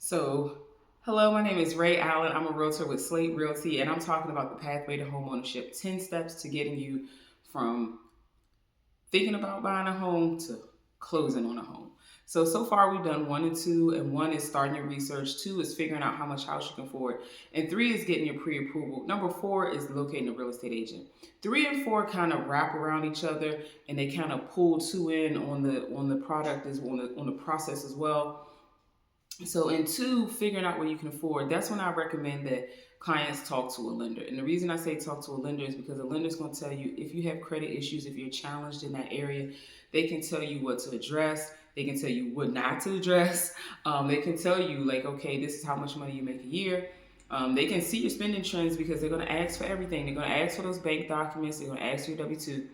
So, hello, my name is Rae Allen. I'm a realtor with Slate Realty, and I'm talking about the pathway to homeownership 10 steps to getting you from thinking about buying a home to closing on a home. So far we've done one and two, and one is starting your research, two is figuring out how much house you can afford, and three is getting your pre-approval. Number four is locating a real estate agent. Three and four kind of wrap around each other, and they kind of pull two in on the product as on the process as well. So in two, figuring out what you can afford, that's when I recommend that clients talk to a lender. And the reason I say talk to a lender is because a lender is going to tell you if you have credit issues, if you're challenged in that area, they can tell you what to address. They can tell you what not to address. They can tell you like, okay, this is how much money you make a year. They can see your spending trends because they're going to ask for everything. They're going to ask for those bank documents. They're going to ask for your W-2.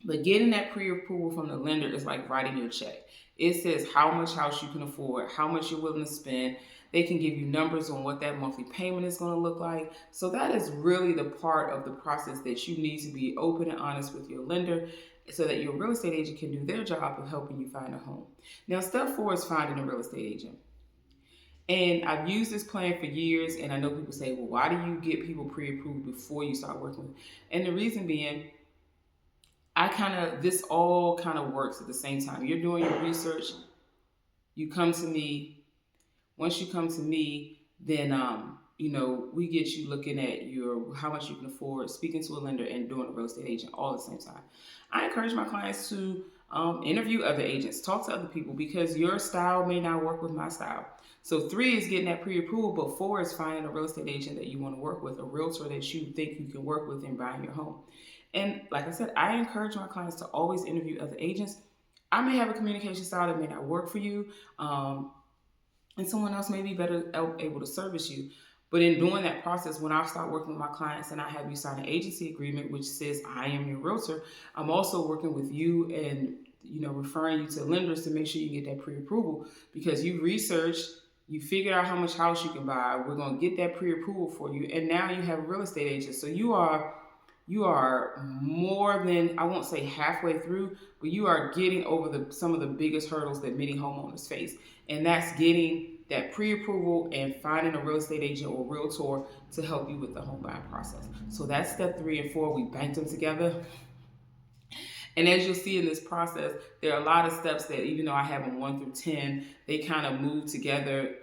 But getting that pre-approval from the lender is like writing your check. It says how much house you can afford, how much you're willing to spend. They can give you numbers on what that monthly payment is going to look like. So that is really the part of the process that you need to be open and honest with your lender so that your real estate agent can do their job of helping you find a home. Now, step four is finding a real estate agent. And I've used this plan for years, and I know people say, well, why do you get people pre-approved before you start working with them? And the reason being, this all kind of works at the same time. You're doing your research, you come to me. Once you come to me, then we get you looking at your how much you can afford, speaking to a lender, and doing a real estate agent all at the same time. I encourage my clients to interview other agents, talk to other people because your style may not work with my style. So three is getting that pre-approval, but four is finding a real estate agent that you want to work with, a realtor that you think you can work with in buying your home. And like I said, I encourage my clients to always interview other agents. I may have a communication style that may not work for you, and someone else may be better able to service you. But in doing that process, when I start working with my clients and I have you sign an agency agreement which says I am your realtor, I'm also working with you and referring you to lenders to make sure you get that pre-approval because you researched, you figured out how much house you can buy. We're gonna get that pre-approval for you, and now you have a real estate agent. So you are more than, I won't say halfway through, but you are getting over some of the biggest hurdles that many homeowners face. And that's getting that pre-approval and finding a real estate agent or realtor to help you with the home buying process. So that's step three and four. We banked them together. And as you'll see in this process, there are a lot of steps that even though I have them 1 through 10, they kind of move together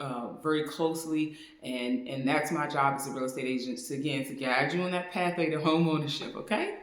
very closely. And that's my job as a real estate agent, to guide you on that pathway to home ownership, okay?